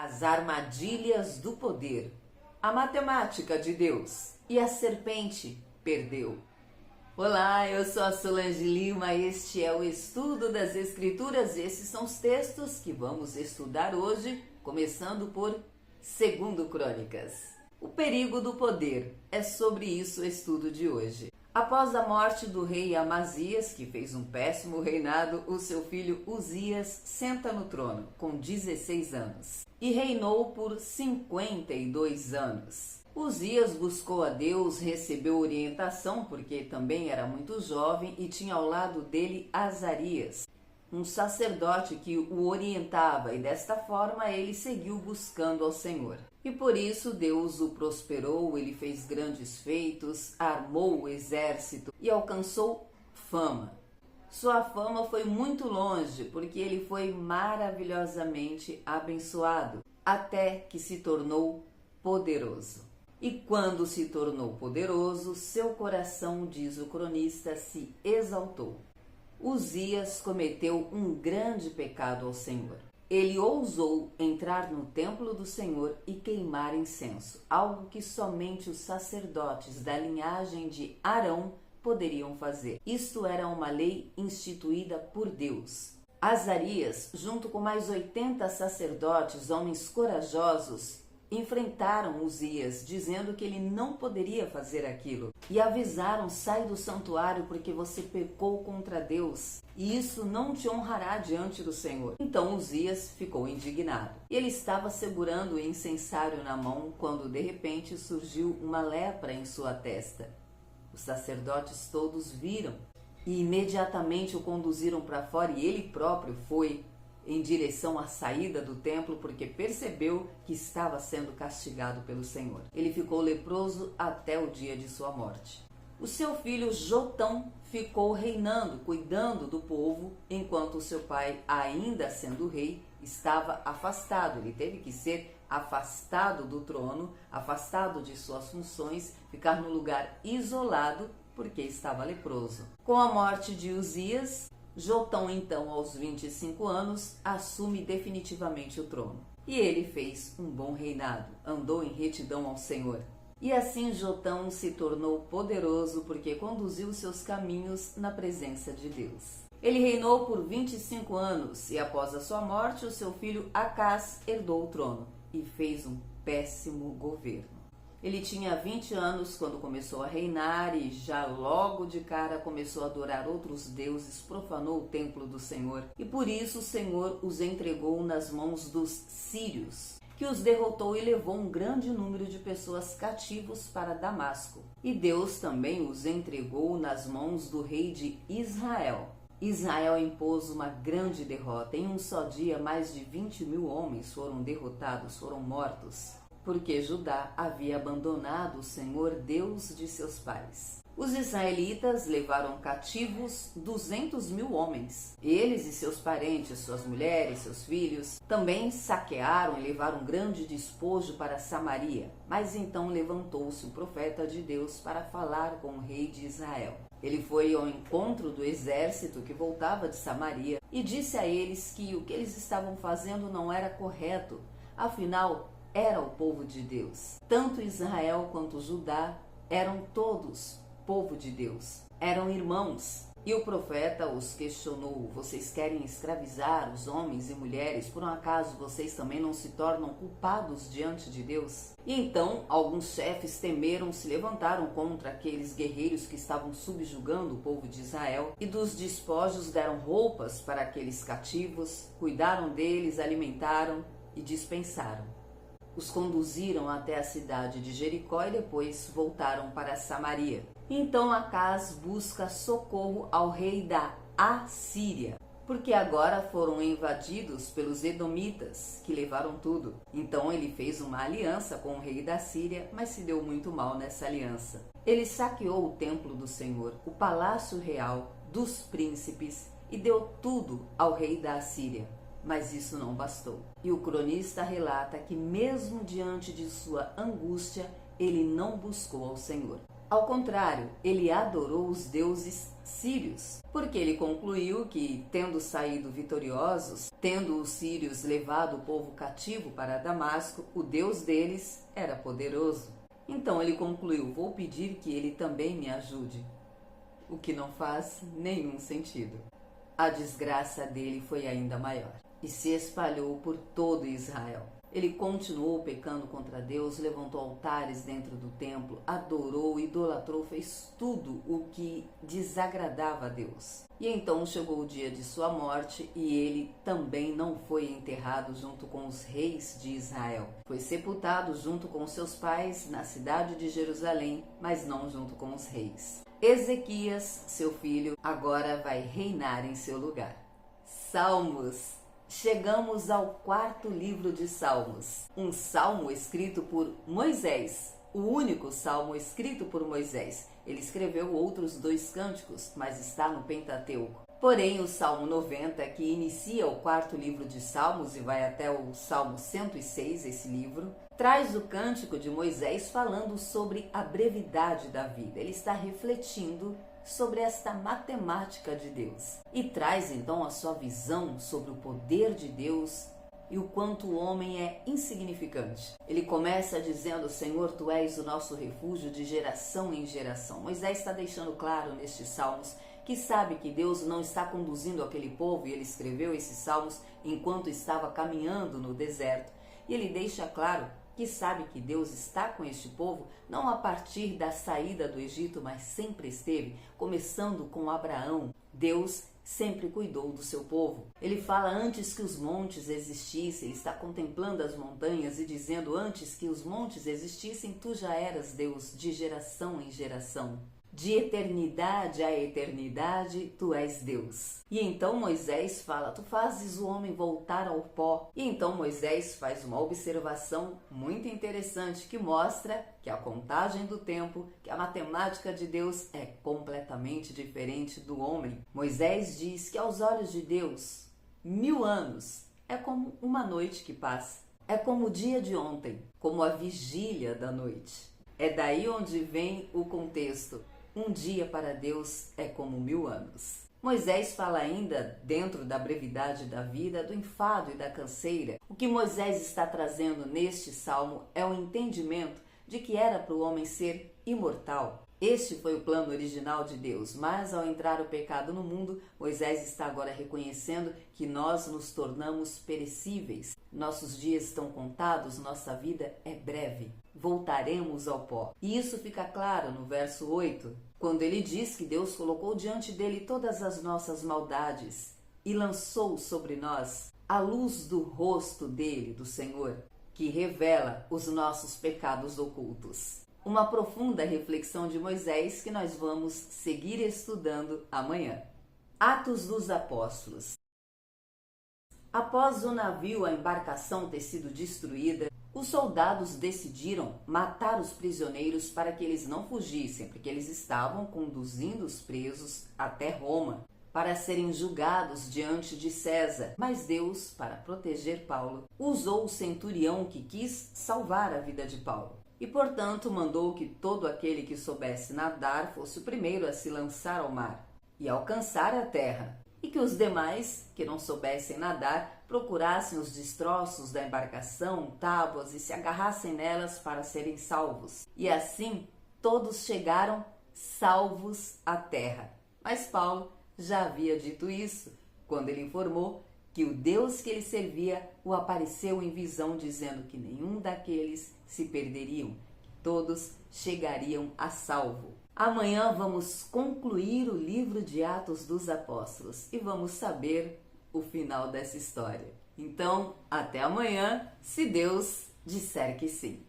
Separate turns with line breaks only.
As armadilhas do poder, a matemática de Deus e a serpente perdeu. Olá, eu sou a Solange Lima, este é o Estudo das Escrituras. Esses são os textos que vamos estudar hoje, começando por 2 Crônicas. O perigo do poder, é sobre isso o estudo de hoje. Após a morte do rei Amazias, que fez um péssimo reinado, o seu filho Uzias senta no trono com 16 anos e reinou por 52 anos. Uzias buscou a Deus, recebeu orientação porque também era muito jovem e tinha ao lado dele Azarias, um sacerdote que o orientava, e desta forma ele seguiu buscando ao Senhor. E por isso Deus o prosperou, ele fez grandes feitos, armou o exército e alcançou fama. Sua fama foi muito longe, porque ele foi maravilhosamente abençoado, até que se tornou poderoso. E quando se tornou poderoso, seu coração, diz o cronista, se exaltou. Uzias cometeu um grande pecado ao Senhor. Ele ousou entrar no templo do Senhor e queimar incenso, algo que somente os sacerdotes da linhagem de Arão poderiam fazer. Isto era uma lei instituída por Deus. Azarias, junto com mais 80 sacerdotes, homens corajosos, enfrentaram Uzias, dizendo que ele não poderia fazer aquilo. E avisaram: sai do santuário porque você pecou contra Deus, e isso não te honrará diante do Senhor. Então Uzias ficou indignado. Ele estava segurando o incensário na mão quando de repente surgiu uma lepra em sua testa. Os sacerdotes todos viram e imediatamente o conduziram para fora, e ele próprio foi em direção à saída do templo, porque percebeu que estava sendo castigado pelo Senhor. Ele ficou leproso até o dia de sua morte. O seu filho Jotão ficou reinando, cuidando do povo, enquanto o seu pai, ainda sendo rei, estava afastado. Ele teve que ser afastado do trono, afastado de suas funções, ficar no lugar isolado, porque estava leproso. Com a morte de Uzias, Jotão, então, aos 25 anos, assume definitivamente o trono. E ele fez um bom reinado, andou em retidão ao Senhor. E assim Jotão se tornou poderoso porque conduziu seus caminhos na presença de Deus. Ele reinou por 25 anos e após a sua morte, o seu filho Acás herdou o trono e fez um péssimo governo. Ele tinha 20 anos quando começou a reinar e já logo de cara começou a adorar outros deuses, profanou o templo do Senhor. E por isso o Senhor os entregou nas mãos dos sírios, que os derrotou e levou um grande número de pessoas cativos para Damasco. E Deus também os entregou nas mãos do rei de Israel. Israel impôs uma grande derrota. Em um só dia, mais de 20.000 homens foram derrotados, foram mortos, porque Judá havia abandonado o Senhor, Deus de seus pais. Os israelitas levaram cativos 200.000 homens. Eles e seus parentes, suas mulheres, seus filhos, também saquearam e levaram grande despojo para Samaria. Mas então levantou-se o profeta de Deus para falar com o rei de Israel. Ele foi ao encontro do exército que voltava de Samaria e disse a eles que o que eles estavam fazendo não era correto. Afinal, era o povo de Deus. Tanto Israel quanto Judá eram todos povo de Deus. Eram irmãos. E o profeta os questionou: vocês querem escravizar os homens e mulheres? Por um acaso vocês também não se tornam culpados diante de Deus? E então alguns chefes temeram, se levantaram contra aqueles guerreiros que estavam subjugando o povo de Israel, e dos despojos deram roupas para aqueles cativos, cuidaram deles, alimentaram e dispensaram. Os conduziram até a cidade de Jericó e depois voltaram para Samaria. Então Acás busca socorro ao rei da Assíria, porque agora foram invadidos pelos edomitas, que levaram tudo. Então ele fez uma aliança com o rei da Síria, mas se deu muito mal nessa aliança. Ele saqueou o templo do Senhor, o palácio real, dos príncipes, e deu tudo ao rei da Assíria. Mas isso não bastou. E o cronista relata que mesmo diante de sua angústia, ele não buscou ao Senhor. Ao contrário, ele adorou os deuses sírios, porque ele concluiu que, tendo saído vitoriosos, tendo os sírios levado o povo cativo para Damasco, o Deus deles era poderoso. Então ele concluiu: vou pedir que ele também me ajude, o que não faz nenhum sentido. A desgraça dele foi ainda maior e se espalhou por todo Israel. Ele continuou pecando contra Deus, levantou altares dentro do templo, adorou, idolatrou, fez tudo o que desagradava a Deus. E então chegou o dia de sua morte e ele também não foi enterrado junto com os reis de Israel. Foi sepultado junto com seus pais na cidade de Jerusalém, mas não junto com os reis. Ezequias, seu filho, agora vai reinar em seu lugar. Salmos. Chegamos ao 4º livro de Salmos, um salmo escrito por Moisés, o único salmo escrito por Moisés. Ele escreveu outros 2 cânticos, mas está no Pentateuco. Porém, o Salmo 90, que inicia o 4º livro de Salmos e vai até o Salmo 106, esse livro, traz o cântico de Moisés falando sobre a brevidade da vida. Ele está refletindo sobre esta matemática de Deus e traz então a sua visão sobre o poder de Deus e o quanto o homem é insignificante. Ele começa dizendo: Senhor, tu és o nosso refúgio de geração em geração. Moisés está deixando claro nestes salmos que sabe que Deus não está conduzindo aquele povo, e ele escreveu esses salmos enquanto estava caminhando no deserto. E ele deixa claro que sabe que Deus está com este povo não a partir da saída do Egito, mas sempre esteve, começando com Abraão. Deus sempre cuidou do seu povo. Ele fala antes que os montes existissem, ele está contemplando as montanhas e dizendo: antes que os montes existissem, tu já eras Deus de geração em geração. De eternidade a eternidade, tu és Deus. E então Moisés fala: tu fazes o homem voltar ao pó. E então Moisés faz uma observação muito interessante que mostra que a contagem do tempo, que a matemática de Deus é completamente diferente do homem. Moisés diz que aos olhos de Deus, 1000 anos é como uma noite que passa. É como o dia de ontem, como a vigília da noite. É daí onde vem o contexto. Um dia para Deus é como 1000 anos. Moisés fala ainda, dentro da brevidade da vida, do enfado e da canseira. O que Moisés está trazendo neste salmo é o entendimento de que era para o homem ser imortal. Este foi o plano original de Deus, mas ao entrar o pecado no mundo, Moisés está agora reconhecendo que nós nos tornamos perecíveis. Nossos dias estão contados, nossa vida é breve. Voltaremos ao pó. E isso fica claro no verso 8, quando ele diz que Deus colocou diante dele todas as nossas maldades e lançou sobre nós a luz do rosto dele, do Senhor, que revela os nossos pecados ocultos. Uma profunda reflexão de Moisés que nós vamos seguir estudando amanhã. Atos dos Apóstolos. Após o navio, a embarcação ter sido destruída, os soldados decidiram matar os prisioneiros para que eles não fugissem, porque eles estavam conduzindo os presos até Roma para serem julgados diante de César. Mas Deus, para proteger Paulo, usou o centurião que quis salvar a vida de Paulo. E, portanto, mandou que todo aquele que soubesse nadar fosse o primeiro a se lançar ao mar e alcançar a terra, e que os demais, que não soubessem nadar, procurassem os destroços da embarcação, tábuas, e se agarrassem nelas para serem salvos. E assim, todos chegaram salvos à terra. Mas Paulo já havia dito isso, quando ele informou que o Deus que ele servia o apareceu em visão, dizendo que nenhum daqueles se perderiam, que todos chegariam a salvo. Amanhã vamos concluir o livro de Atos dos Apóstolos e vamos saber o final dessa história. Então, até amanhã, se Deus disser que sim.